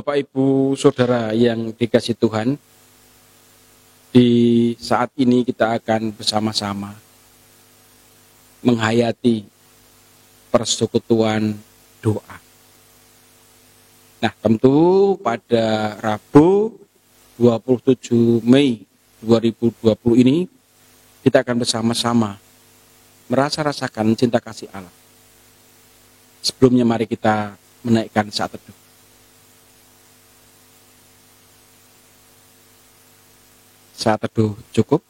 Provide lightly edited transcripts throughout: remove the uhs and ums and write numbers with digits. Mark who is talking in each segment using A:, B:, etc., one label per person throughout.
A: Bapak, Ibu, Saudara yang dikasihi Tuhan, di saat ini kita akan bersama-sama menghayati persekutuan doa. Nah, tentu pada Rabu 27 Mei 2020 ini kita akan bersama-sama merasa-rasakan cinta kasih Allah. Sebelumnya mari kita menaikkan saat teduh. Saat teduh cukup.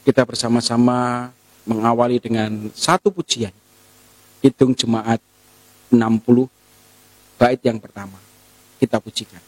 A: Kita bersama-sama mengawali dengan satu pujian. Hitung jemaat 60, bait yang pertama. Kita pujikan.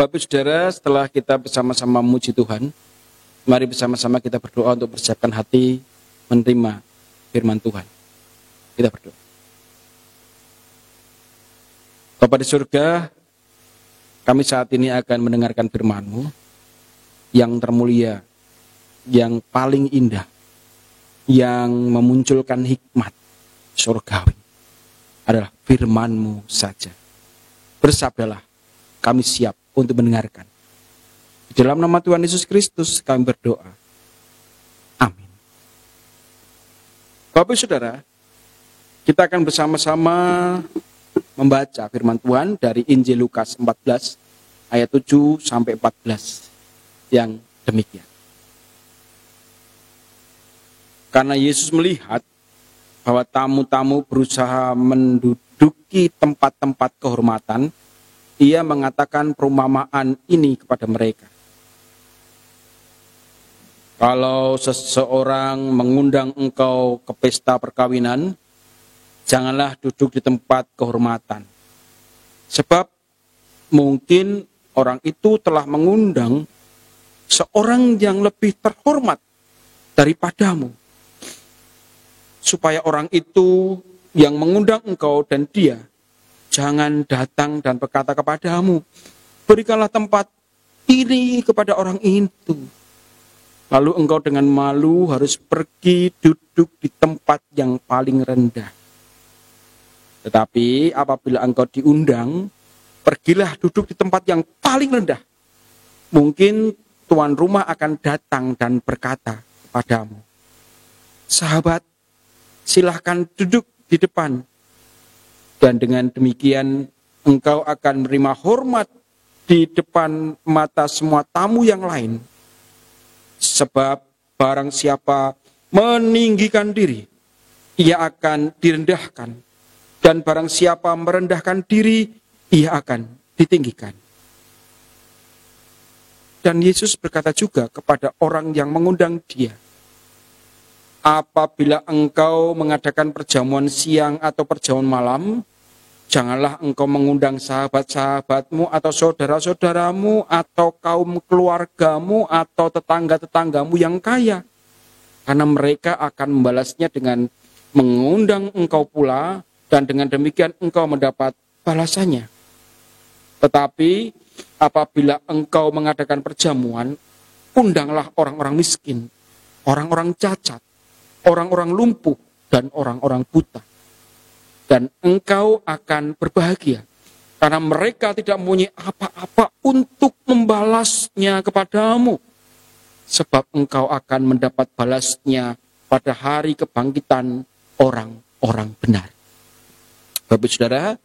A: Bapak Saudara, setelah kita bersama-sama memuji Tuhan, mari bersama-sama kita berdoa untuk persiapkan hati menerima firman Tuhan. Kita berdoa. Bapa di surga, kami saat ini akan mendengarkan firman-Mu yang termulia, yang paling indah, yang memunculkan hikmat surgawi. Adalah firman-Mu saja. Bersabdalah, kami siap untuk mendengarkan. Di dalam nama Tuhan Yesus Kristus kami berdoa. Amin. Bapak Saudara, kita akan bersama-sama membaca firman Tuhan dari Injil Lukas 14 ayat 7 sampai 14 yang demikian. Karena Yesus melihat bahwa tamu-tamu berusaha menduduki tempat-tempat kehormatan, Ia mengatakan perumpamaan ini kepada mereka. Kalau seseorang mengundang engkau ke pesta perkawinan, janganlah duduk di tempat kehormatan. Sebab mungkin orang itu telah mengundang seorang yang lebih terhormat daripadamu. Supaya orang itu yang mengundang engkau dan dia jangan datang dan berkata kepadamu, berikanlah tempat ini kepada orang itu. Lalu engkau dengan malu harus pergi duduk di tempat yang paling rendah. Tetapi apabila engkau diundang, pergilah duduk di tempat yang paling rendah. Mungkin tuan rumah akan datang dan berkata kepadamu, sahabat, silahkan duduk di depan. Dan dengan demikian engkau akan menerima hormat di depan mata semua tamu yang lain. Sebab barang siapa meninggikan diri, ia akan direndahkan. Dan barang siapa merendahkan diri, ia akan ditinggikan. Dan Yesus berkata juga kepada orang yang mengundang dia, apabila engkau mengadakan perjamuan siang atau perjamuan malam, janganlah engkau mengundang sahabat-sahabatmu atau saudara-saudaramu atau kaum keluargamu atau tetangga-tetanggamu yang kaya. Karena mereka akan membalasnya dengan mengundang engkau pula dan dengan demikian engkau mendapat balasannya. Tetapi apabila engkau mengadakan perjamuan, undanglah orang-orang miskin, orang-orang cacat, orang-orang lumpuh, dan orang-orang buta. Dan engkau akan berbahagia, karena mereka tidak mempunyai apa-apa untuk membalasnya kepadamu. Sebab engkau akan mendapat balasnya pada hari kebangkitan orang-orang benar. Bapak Saudara,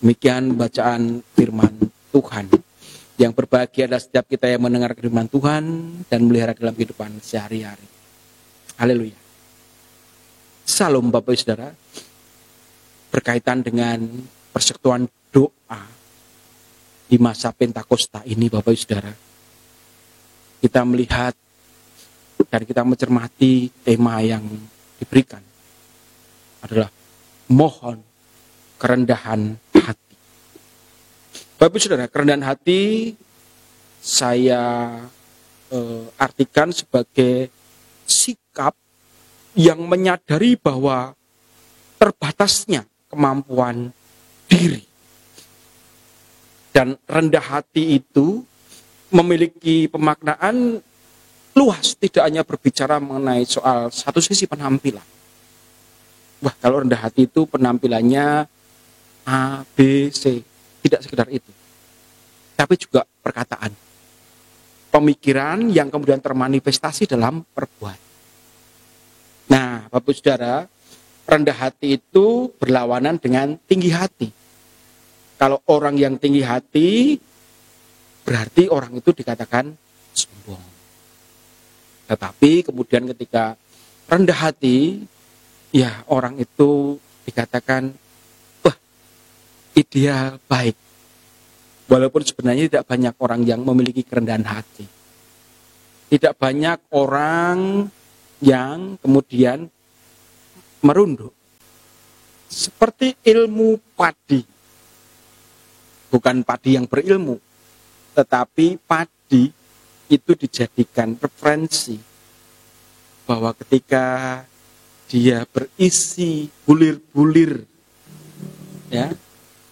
A: demikian bacaan firman Tuhan. Yang berbahagia adalah setiap kita yang mendengar firman Tuhan dan melihara dalam kehidupan sehari-hari. Haleluya. Salam Bapak Saudara. Berkaitan dengan persekutuan doa di masa Pentakosta ini Bapak Saudara, kita melihat dan kita mencermati tema yang diberikan adalah mohon kerendahan hati. Bapak Saudara, kerendahan hati saya artikan sebagai sikap yang menyadari bahwa terbatasnya kemampuan diri. Dan rendah hati itu memiliki pemaknaan luas, tidak hanya berbicara mengenai soal satu sisi penampilan. Wah, kalau rendah hati itu penampilannya A, B, C, tidak sekedar itu. Tapi juga perkataan, pemikiran yang kemudian termanifestasi dalam perbuatan. Nah, Bapak Saudara, rendah hati itu berlawanan dengan tinggi hati. Kalau orang yang tinggi hati, berarti orang itu dikatakan sombong. Tetapi kemudian ketika rendah hati, ya orang itu dikatakan, wah, ideal baik. Walaupun sebenarnya tidak banyak orang yang memiliki kerendahan hati. Tidak banyak orang yang kemudian merunduk. Seperti ilmu padi. Bukan padi yang berilmu, tetapi padi itu dijadikan referensi bahwa ketika dia berisi bulir-bulir, ya,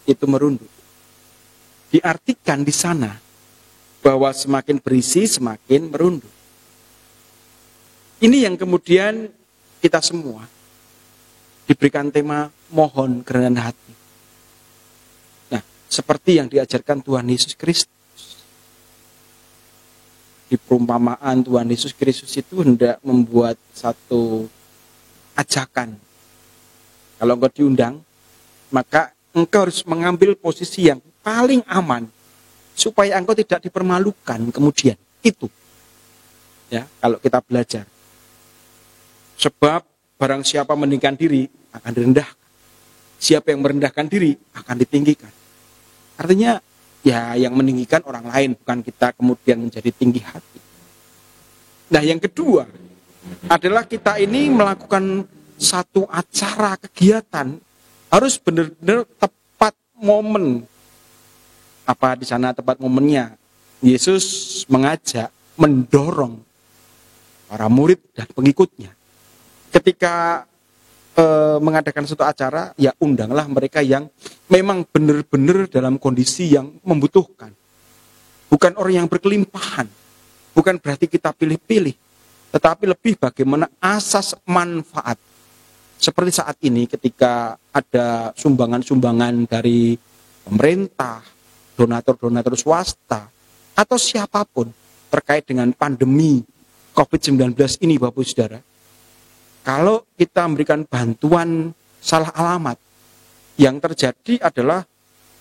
A: itu merunduk. Diartikan di sana bahwa semakin berisi semakin merunduk. Ini yang kemudian kita semua diberikan tema mohon kerendahan hati. Nah, seperti yang diajarkan Tuhan Yesus Kristus. Di perumpamaan Tuhan Yesus Kristus itu hendak membuat satu ajakan. Kalau engkau diundang, maka engkau harus mengambil posisi yang paling aman supaya engkau tidak dipermalukan kemudian. Itu. Ya, kalau kita belajar. Sebab barang siapa meninggikan diri akan direndahkan. Siapa yang merendahkan diri akan ditinggikan. Artinya ya yang meninggikan orang lain, bukan kita kemudian menjadi tinggi hati. Nah, yang kedua adalah kita ini melakukan satu acara kegiatan harus benar-benar tepat momen. Apa di sana tepat momennya? Yesus mengajak, mendorong para murid dan pengikutnya. Ketika mengadakan suatu acara, ya undanglah mereka yang memang benar-benar dalam kondisi yang membutuhkan. Bukan orang yang berkelimpahan. Bukan berarti kita pilih-pilih. Tetapi lebih bagaimana asas manfaat. Seperti saat ini ketika ada sumbangan-sumbangan dari pemerintah, donatur-donatur swasta, atau siapapun terkait dengan pandemi COVID-19 ini, Bapak Saudara. Kalau kita memberikan bantuan salah alamat, yang terjadi adalah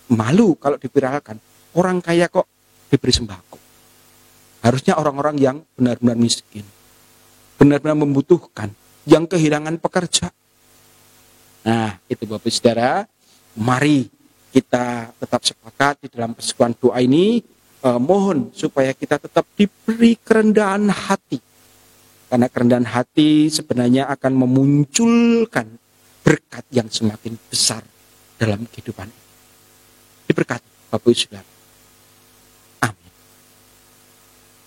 A: malu kalau diviralkan. Orang kaya kok diberi sembako. Harusnya orang-orang yang benar-benar miskin, benar-benar membutuhkan, yang kehilangan pekerjaan. Nah, itu Bapak Saudara, mari kita tetap sepakat di dalam persekutuan doa ini, mohon supaya kita tetap diberi kerendahan hati. Karena kerendahan hati sebenarnya akan memunculkan berkat yang semakin besar dalam kehidupan ini. Diberkati Bapak Ibu Saudara. Amin.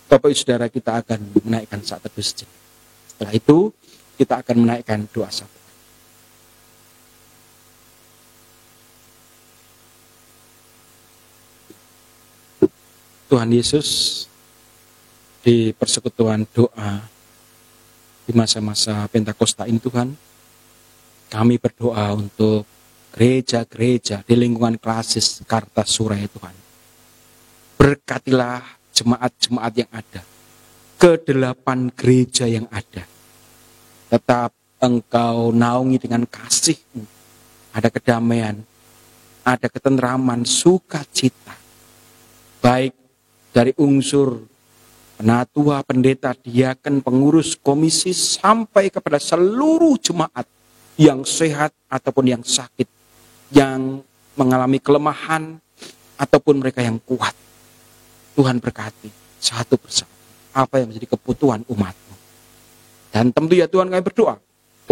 A: Bapak Ibu Saudara, kita akan menaikkan saat teduh sejenak. Setelah itu kita akan menaikkan doa satu. Tuhan Yesus, di persekutuan doa di masa-masa Pentakosta ini Tuhan, kami berdoa untuk gereja-gereja di lingkungan klasis Kartasura Tuhan. Berkatilah jemaat-jemaat yang ada, ke-8 gereja yang ada. Tetap Engkau naungi dengan kasih-Mu, ada kedamaian, ada ketenteraman, sukacita, baik dari unsur penatua, pendeta, diaken, pengurus, komisi, sampai kepada seluruh jemaat yang sehat ataupun yang sakit, yang mengalami kelemahan ataupun mereka yang kuat. Tuhan berkati satu persatu apa yang menjadi kebutuhan umat-Mu. Dan tentu ya Tuhan kami berdoa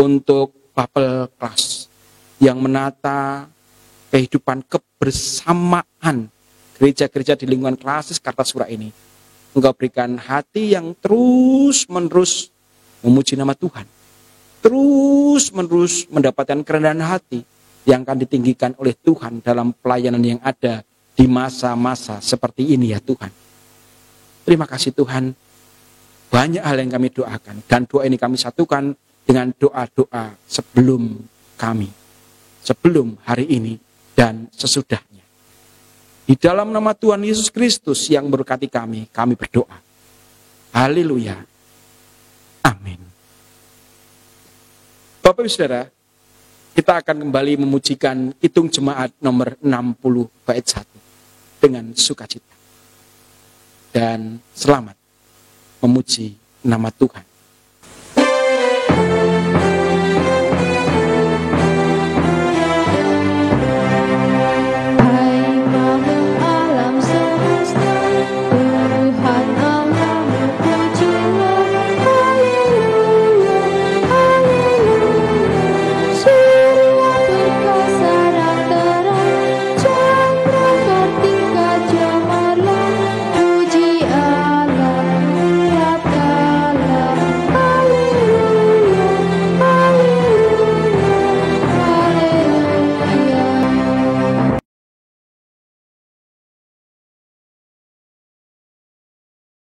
A: untuk Bapel Kelas yang menata kehidupan kebersamaan gereja-gereja di lingkungan Klasis Kartasura ini. Engkau berikan hati yang terus-menerus memuji nama Tuhan. Terus-menerus mendapatkan kerendahan hati yang akan ditinggikan oleh Tuhan dalam pelayanan yang ada di masa-masa seperti ini ya Tuhan. Terima kasih Tuhan. Banyak hal yang kami doakan. Dan doa ini kami satukan dengan doa-doa sebelum kami. Sebelum hari ini dan sesudahnya. Di dalam nama Tuhan Yesus Kristus yang berkati kami berdoa. Haleluya. Amin. Bapak Ibu Saudara, kita akan kembali memujikan Hitung Jemaat nomor 60 bait 1 dengan sukacita. Dan selamat memuji nama Tuhan.